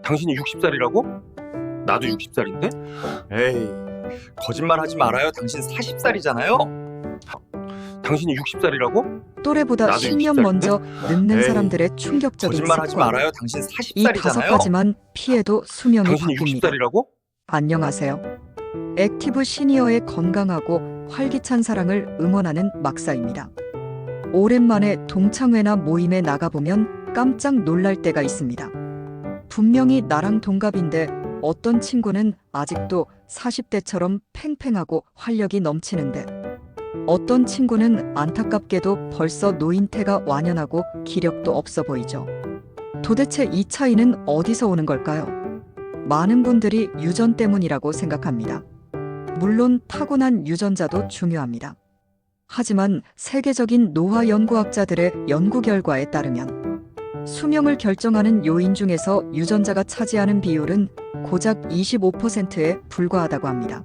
당신이 60살이라고? 나도 60살인데? 에이, 거짓말하지 말아요. 당신 40살이잖아요. 당신이 60살이라고? 또래보다 나도 10년 60살인데? 먼저 늙는 에이, 사람들의 충격적인 거짓말하지 습관. 말아요. 당신 이 40살이잖아요. 5가지만 피해도 수명이 당신이 바뀝니다. 60살이라고? 안녕하세요. 액티브 시니어의 건강하고 활기찬 사랑을 응원하는 막사입니다. 오랜만에 동창회나 모임에 나가보면 깜짝 놀랄 때가 있습니다. 분명히 나랑 동갑인데 어떤 친구는 아직도 40대처럼 팽팽하고 활력이 넘치는데 어떤 친구는 안타깝게도 벌써 노인태가 완연하고 기력도 없어 보이죠. 도대체 이 차이는 어디서 오는 걸까요? 많은 분들이 유전 때문이라고 생각합니다. 물론 타고난 유전자도 중요합니다. 하지만 세계적인 노화 연구학자들의 연구 결과에 따르면 수명을 결정하는 요인 중에서 유전자가 차지하는 비율은 고작 25%에 불과하다고 합니다.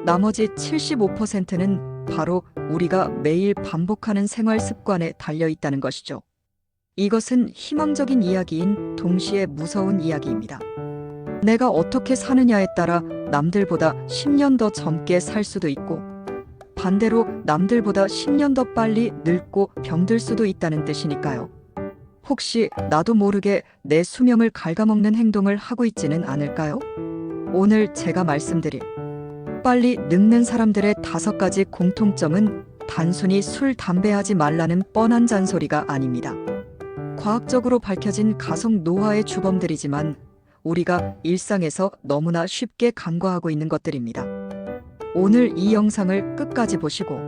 나머지 75%는 바로 우리가 매일 반복하는 생활 습관에 달려 있다는 것이죠. 이것은 희망적인 이야기인 동시에 무서운 이야기입니다. 내가 어떻게 사느냐에 따라 남들보다 10년 더 젊게 살 수도 있고 반대로 남들보다 10년 더 빨리 늙고 병들 수도 있다는 뜻이니까요. 혹시 나도 모르게 내 수명을 갉아먹는 행동을 하고 있지는 않을까요? 오늘 제가 말씀드릴 빨리 늙는 사람들의 5가지 공통점은 단순히 술, 담배 하지 말라는 뻔한 잔소리가 아닙니다. 과학적으로 밝혀진 가속 노화의 주범들이지만 우리가 일상에서 너무나 쉽게 간과하고 있는 것들입니다. 오늘 이 영상을 끝까지 보시고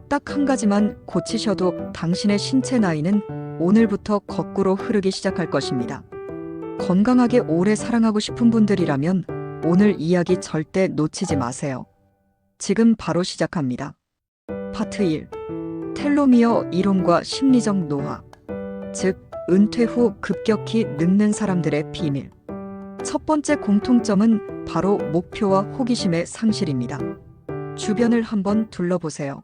딱 한 가지만 고치셔도 당신의 신체 나이는 오늘부터 거꾸로 흐르기 시작할 것입니다. 건강하게 오래 사랑하고 싶은 분들이라면 오늘 이야기 절대 놓치지 마세요. 지금 바로 시작합니다. 파트 1. 텔로미어 이론과 심리적 노화. 즉, 은퇴 후 급격히 늙는 사람들의 비밀. 첫 번째 공통점은 바로 목표와 호기심의 상실입니다. 주변을 한번 둘러보세요.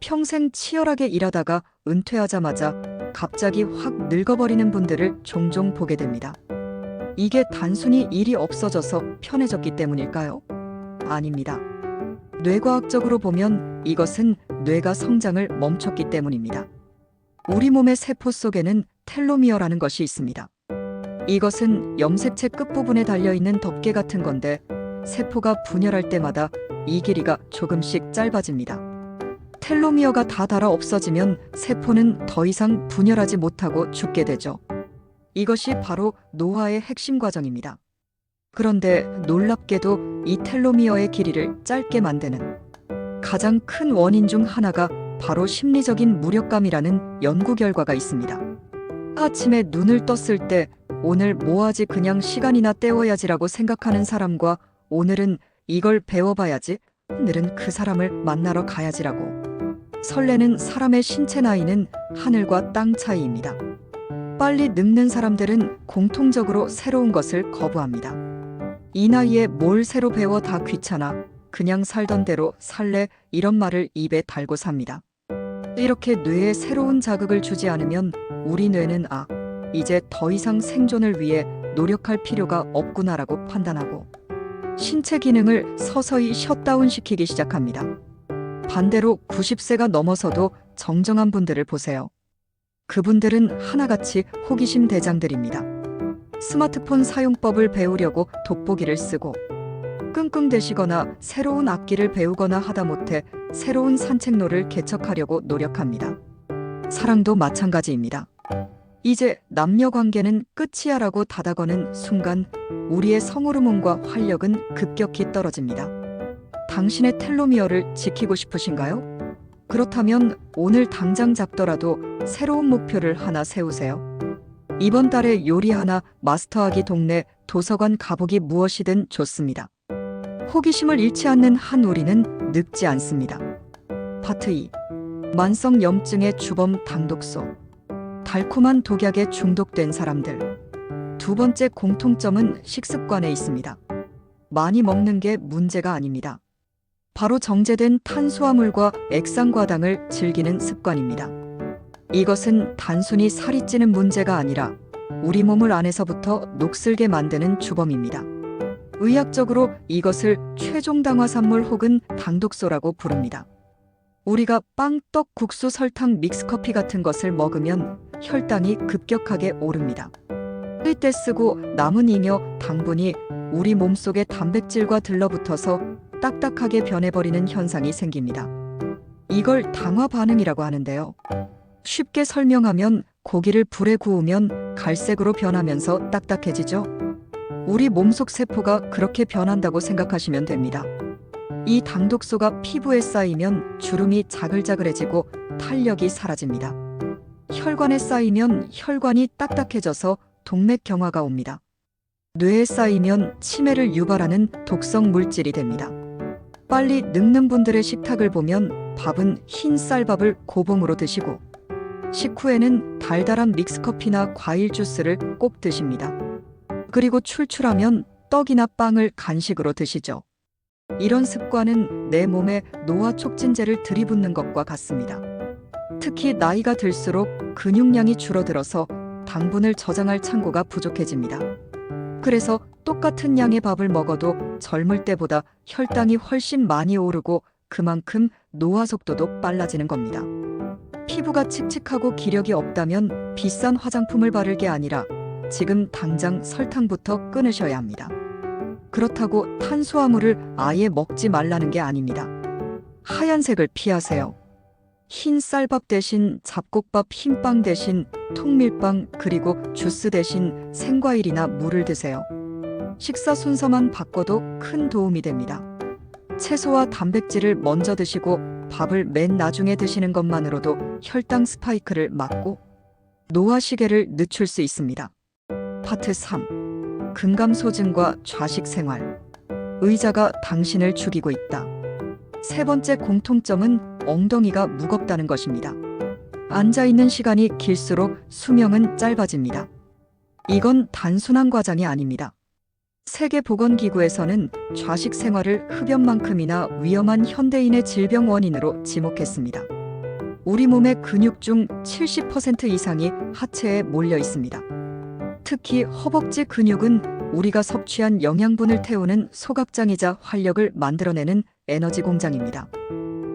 평생 치열하게 일하다가 은퇴하자마자 갑자기 확 늙어버리는 분들을 종종 보게 됩니다. 이게 단순히 일이 없어져서 편해졌기 때문일까요? 아닙니다. 뇌과학적으로 보면 이것은 뇌가 성장을 멈췄기 때문입니다. 우리 몸의 세포 속에는 텔로미어라는 것이 있습니다. 이것은 염색체 끝부분에 달려있는 덮개 같은 건데 세포가 분열할 때마다 이 길이가 조금씩 짧아집니다. 텔로미어가 다 닳아 없어지면 세포는 더 이상 분열하지 못하고 죽게 되죠. 이것이 바로 노화의 핵심 과정입니다. 그런데 놀랍게도 이 텔로미어의 길이를 짧게 만드는 가장 큰 원인 중 하나가 바로 심리적인 무력감이라는 연구 결과가 있습니다. 아침에 눈을 떴을 때 오늘 뭐하지 그냥 시간이나 때워야지라고 생각하는 사람과 오늘은 이걸 배워봐야지, 오늘은 그 사람을 만나러 가야지라고 설레는 사람의 신체 나이는 하늘과 땅 차이입니다. 빨리 늙는 사람들은 공통적으로 새로운 것을 거부합니다. 이 나이에 뭘 새로 배워 다 귀찮아, 그냥 살던 대로 살래, 이런 말을 입에 달고 삽니다. 이렇게 뇌에 새로운 자극을 주지 않으면 우리 뇌는 이제 더 이상 생존을 위해 노력할 필요가 없구나라고 판단하고 신체 기능을 서서히 셧다운 시키기 시작합니다. 반대로 90세가 넘어서도 정정한 분들을 보세요. 그분들은 하나같이 호기심 대장들입니다. 스마트폰 사용법을 배우려고 돋보기를 쓰고 끙끙대시거나 새로운 악기를 배우거나 하다못해 새로운 산책로를 개척하려고 노력합니다. 사랑도 마찬가지입니다. 이제 남녀 관계는 끝이야라고 닫아거는 순간 우리의 성호르몬과 활력은 급격히 떨어집니다. 당신의 텔로미어를 지키고 싶으신가요? 그렇다면 오늘 당장 잡더라도 새로운 목표를 하나 세우세요. 이번 달에 요리 하나 마스터하기, 동네 도서관 가보기, 무엇이든 좋습니다. 호기심을 잃지 않는 한 우리는 늙지 않습니다. 파트 2. 만성 염증의 주범 당독소. 달콤한 독약에 중독된 사람들. 두 번째 공통점은 식습관에 있습니다. 많이 먹는 게 문제가 아닙니다. 바로 정제된 탄수화물과 액상과당을 즐기는 습관입니다. 이것은 단순히 살이 찌는 문제가 아니라 우리 몸을 안에서부터 녹슬게 만드는 주범입니다. 의학적으로 이것을 최종당화산물 혹은 당독소라고 부릅니다. 우리가 빵, 떡, 국수, 설탕, 믹스커피 같은 것을 먹으면 혈당이 급격하게 오릅니다. 쓸 때 쓰고 남은 잉여, 당분이 우리 몸속의 단백질과 들러붙어서 딱딱하게 변해버리는 현상이 생깁니다. 이걸 당화 반응이라고 하는데요. 쉽게 설명하면 고기를 불에 구우면 갈색으로 변하면서 딱딱해지죠. 우리 몸속 세포가 그렇게 변한다고 생각하시면 됩니다. 이 당독소가 피부에 쌓이면 주름이 자글자글해지고 탄력이 사라집니다. 혈관에 쌓이면 혈관이 딱딱해져서 동맥경화가 옵니다. 뇌에 쌓이면 치매를 유발하는 독성 물질이 됩니다. 빨리 늙는 분들의 식탁을 보면 밥은 흰 쌀밥을 고봉으로 드시고 식후에는 달달한 믹스커피나 과일 주스를 꼭 드십니다. 그리고 출출하면 떡이나 빵을 간식으로 드시죠. 이런 습관은 내 몸에 노화 촉진제를 들이붓는 것과 같습니다. 특히 나이가 들수록 근육량이 줄어들어서 당분을 저장할 창고가 부족해집니다. 그래서 똑같은 양의 밥을 먹어도 젊을 때보다 혈당이 훨씬 많이 오르고 그만큼 노화 속도도 빨라지는 겁니다. 피부가 칙칙하고 기력이 없다면 비싼 화장품을 바를 게 아니라 지금 당장 설탕부터 끊으셔야 합니다. 그렇다고 탄수화물을 아예 먹지 말라는 게 아닙니다. 하얀색을 피하세요. 흰 쌀밥 대신 잡곡밥, 흰빵 대신 통밀빵, 그리고 주스 대신 생과일이나 물을 드세요. 식사 순서만 바꿔도 큰 도움이 됩니다. 채소와 단백질을 먼저 드시고 밥을 맨 나중에 드시는 것만으로도 혈당 스파이크를 막고 노화 시계를 늦출 수 있습니다. 파트 3. 근감소증과 좌식 생활. 의자가 당신을 죽이고 있다. 세 번째 공통점은 엉덩이가 무겁다는 것입니다. 앉아있는 시간이 길수록 수명은 짧아집니다. 이건 단순한 과장이 아닙니다. 세계보건기구에서는 좌식 생활을 흡연만큼이나 위험한 현대인의 질병 원인으로 지목했습니다. 우리 몸의 근육 중 70% 이상이 하체에 몰려 있습니다. 특히 허벅지 근육은 우리가 섭취한 영양분을 태우는 소각장이자 활력을 만들어내는 에너지 공장입니다.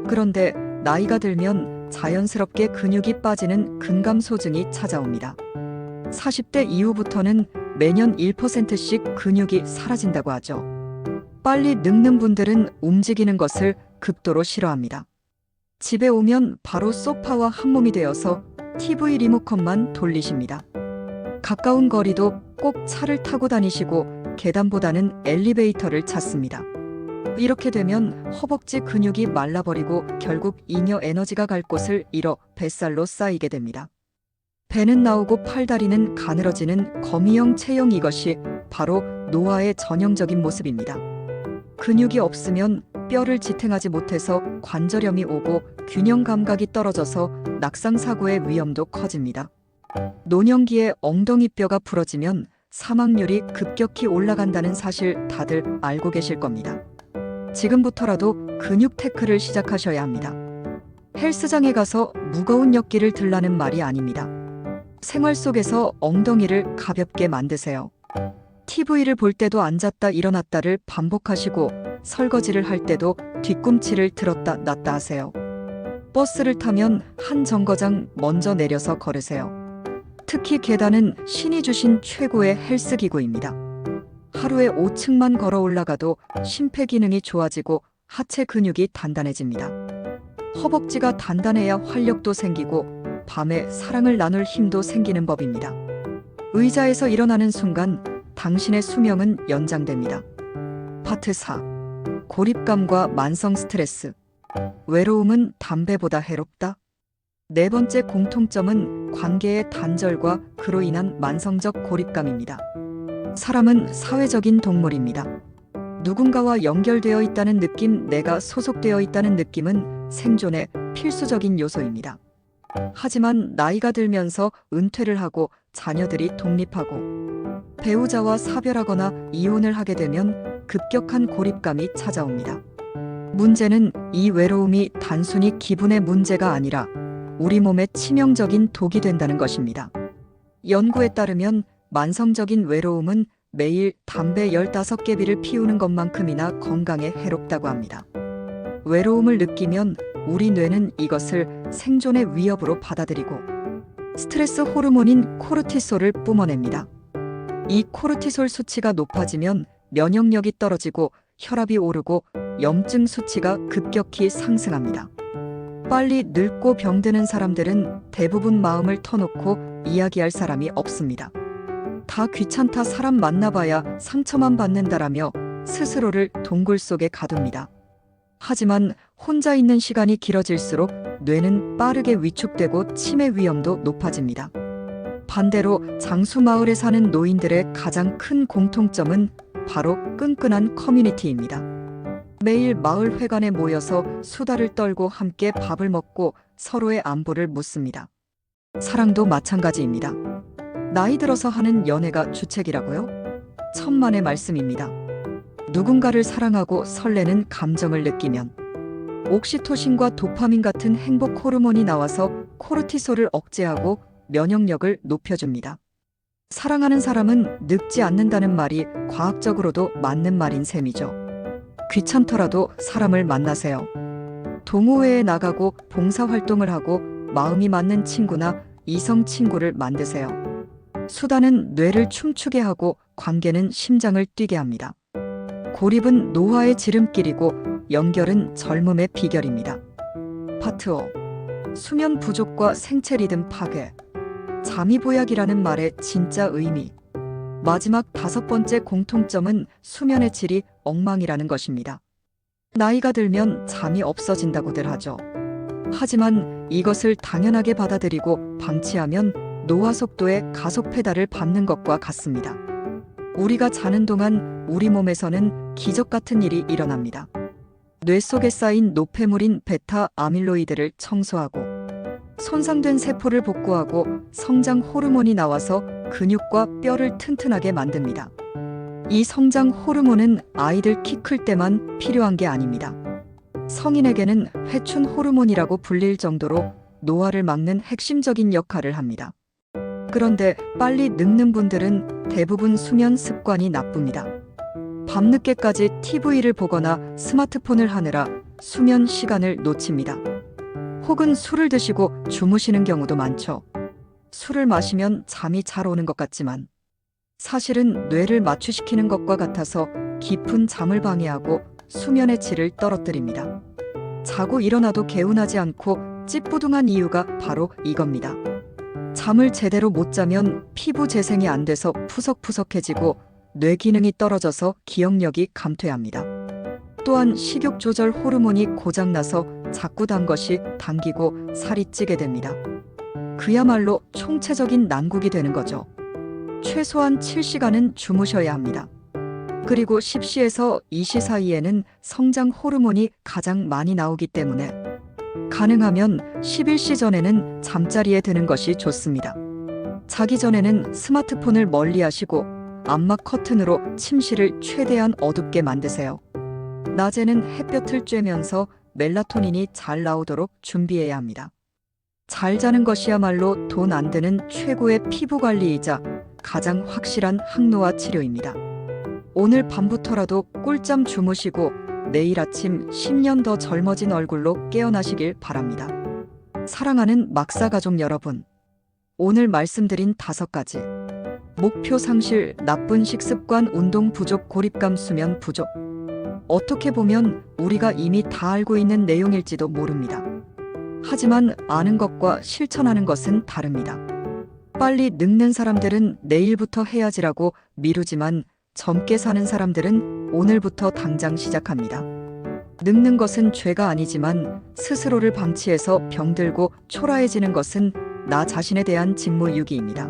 그런데 나이가 들면 자연스럽게 근육이 빠지는 근감소증이 찾아옵니다. 40대 이후부터는 매년 1%씩 근육이 사라진다고 하죠. 빨리 늙는 분들은 움직이는 것을 극도로 싫어합니다. 집에 오면 바로 소파와 한몸이 되어서 TV 리모컨만 돌리십니다. 가까운 거리도 꼭 차를 타고 다니시고 계단보다는 엘리베이터를 찾습니다. 이렇게 되면 허벅지 근육이 말라버리고 결국 잉여 에너지가 갈 곳을 잃어 뱃살로 쌓이게 됩니다. 배는 나오고 팔다리는 가늘어지는 거미형 체형, 이것이 바로 노화의 전형적인 모습입니다. 근육이 없으면 뼈를 지탱하지 못해서 관절염이 오고 균형 감각이 떨어져서 낙상사고의 위험도 커집니다. 노년기에 엉덩이뼈가 부러지면 사망률이 급격히 올라간다는 사실 다들 알고 계실 겁니다. 지금부터라도 근육 테크를 시작하셔야 합니다. 헬스장에 가서 무거운 역기를 들라는 말이 아닙니다. 생활 속에서 엉덩이를 가볍게 만드세요. TV를 볼 때도 앉았다 일어났다를 반복하시고 설거지를 할 때도 뒤꿈치를 들었다 놨다 하세요. 버스를 타면 한 정거장 먼저 내려서 걸으세요. 특히 계단은 신이 주신 최고의 헬스 기구입니다. 하루에 5층만 걸어 올라가도 심폐기능이 좋아지고 하체 근육이 단단해집니다. 허벅지가 단단해야 활력도 생기고 밤에 사랑을 나눌 힘도 생기는 법입니다. 의자에서 일어나는 순간 당신의 수명은 연장됩니다. 파트 4. 고립감과 만성 스트레스. 외로움은 담배보다 해롭다. 네 번째 공통점은 관계의 단절과 그로 인한 만성적 고립감입니다. 사람은 사회적인 동물입니다. 누군가와 연결되어 있다는 느낌, 내가 소속되어 있다는 느낌은 생존의 필수적인 요소입니다. 하지만 나이가 들면서 은퇴를 하고 자녀들이 독립하고 배우자와 사별하거나 이혼을 하게 되면 급격한 고립감이 찾아옵니다. 문제는 이 외로움이 단순히 기분의 문제가 아니라 우리 몸에 치명적인 독이 된다는 것입니다. 연구에 따르면 만성적인 외로움은 매일 담배 15개비를 피우는 것만큼이나 건강에 해롭다고 합니다. 외로움을 느끼면 우리 뇌는 이것을 생존의 위협으로 받아들이고 스트레스 호르몬인 코르티솔을 뿜어냅니다. 이 코르티솔 수치가 높아지면 면역력이 떨어지고 혈압이 오르고 염증 수치가 급격히 상승합니다. 빨리 늙고 병드는 사람들은 대부분 마음을 터놓고 이야기할 사람이 없습니다. 다 귀찮다, 사람 만나봐야 상처만 받는다라며 스스로를 동굴 속에 가둡니다. 하지만 혼자 있는 시간이 길어질수록 뇌는 빠르게 위축되고 치매 위험도 높아집니다. 반대로 장수마을에 사는 노인들의 가장 큰 공통점은 바로 끈끈한 커뮤니티입니다. 매일 마을 회관에 모여서 수다를 떨고 함께 밥을 먹고 서로의 안부를 묻습니다. 사랑도 마찬가지입니다. 나이 들어서 하는 연애가 주책이라고요? 천만의 말씀입니다. 누군가를 사랑하고 설레는 감정을 느끼면 옥시토신과 도파민 같은 행복 호르몬이 나와서 코르티솔을 억제하고 면역력을 높여줍니다. 사랑하는 사람은 늙지 않는다는 말이 과학적으로도 맞는 말인 셈이죠. 귀찮더라도 사람을 만나세요. 동호회에 나가고 봉사활동을 하고 마음이 맞는 친구나 이성 친구를 만드세요. 수다는 뇌를 춤추게 하고 관계는 심장을 뛰게 합니다. 고립은 노화의 지름길이고 연결은 젊음의 비결입니다. 파트 5. 수면 부족과 생체 리듬 파괴. 잠이 보약이라는 말의 진짜 의미. 마지막 5번째 공통점은 수면의 질이 엉망이라는 것입니다. 나이가 들면 잠이 없어진다고들 하죠. 하지만 이것을 당연하게 받아들이고 방치하면 노화 속도의 가속 페달을 밟는 것과 같습니다. 우리가 자는 동안 우리 몸에서는 기적 같은 일이 일어납니다. 뇌 속에 쌓인 노폐물인 베타 아밀로이드를 청소하고 손상된 세포를 복구하고 성장 호르몬이 나와서 근육과 뼈를 튼튼하게 만듭니다. 이 성장 호르몬은 아이들 키 클 때만 필요한 게 아닙니다. 성인에게는 회춘 호르몬이라고 불릴 정도로 노화를 막는 핵심적인 역할을 합니다. 그런데 빨리 늙는 분들은 대부분 수면 습관이 나쁩니다. 밤늦게까지 TV를 보거나 스마트폰을 하느라 수면 시간을 놓칩니다. 혹은 술을 드시고 주무시는 경우도 많죠. 술을 마시면 잠이 잘 오는 것 같지만 사실은 뇌를 마취시키는 것과 같아서 깊은 잠을 방해하고 수면의 질을 떨어뜨립니다. 자고 일어나도 개운하지 않고 찌뿌둥한 이유가 바로 이겁니다. 잠을 제대로 못 자면 피부 재생이 안 돼서 푸석푸석해지고 뇌 기능이 떨어져서 기억력이 감퇴합니다. 또한 식욕 조절 호르몬이 고장나서 자꾸 단 것이 당기고 살이 찌게 됩니다. 그야말로 총체적인 난국이 되는 거죠. 최소한 7시간은 주무셔야 합니다. 그리고 10시에서 2시 사이에는 성장 호르몬이 가장 많이 나오기 때문에 가능하면 11시 전에는 잠자리에 드는 것이 좋습니다. 자기 전에는 스마트폰을 멀리 하시고 암막 커튼으로 침실을 최대한 어둡게 만드세요. 낮에는 햇볕을 쬐면서 멜라토닌이 잘 나오도록 준비해야 합니다. 잘 자는 것이야말로 돈 안 드는 최고의 피부 관리이자 가장 확실한 항노화 치료입니다. 오늘 밤부터라도 꿀잠 주무시고 내일 아침 10년 더 젊어진 얼굴로 깨어나시길 바랍니다. 사랑하는 막사 가족 여러분, 오늘 말씀드린 5가지 목표 상실, 나쁜 식습관, 운동 부족, 고립감, 수면 부족. 어떻게 보면 우리가 이미 다 알고 있는 내용일지도 모릅니다. 하지만 아는 것과 실천하는 것은 다릅니다. 빨리 늙는 사람들은 내일부터 해야지라고 미루지만 젊게 사는 사람들은 오늘부터 당장 시작합니다. 늙는 것은 죄가 아니지만 스스로를 방치해서 병들고 초라해지는 것은 나 자신에 대한 직무유기입니다.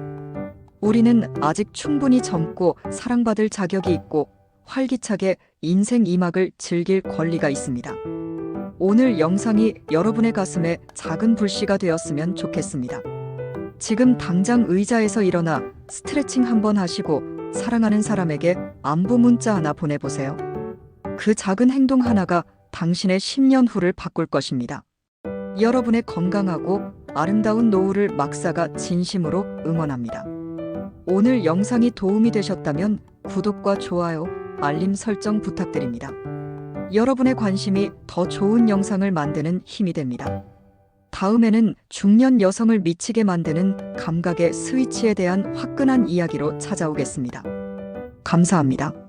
우리는 아직 충분히 젊고 사랑받을 자격이 있고 활기차게 인생 2막을 즐길 권리가 있습니다. 오늘 영상이 여러분의 가슴에 작은 불씨가 되었으면 좋겠습니다. 지금 당장 의자에서 일어나 스트레칭 한번 하시고 사랑하는 사람에게 안부 문자 하나 보내보세요. 그 작은 행동 하나가 당신의 10년 후를 바꿀 것입니다. 여러분의 건강하고 아름다운 노후를 막사가 진심으로 응원합니다. 오늘 영상이 도움이 되셨다면 구독과 좋아요, 알림 설정 부탁드립니다. 여러분의 관심이 더 좋은 영상을 만드는 힘이 됩니다. 다음에는 중년 여성을 미치게 만드는 감각의 스위치에 대한 화끈한 이야기로 찾아오겠습니다. 감사합니다.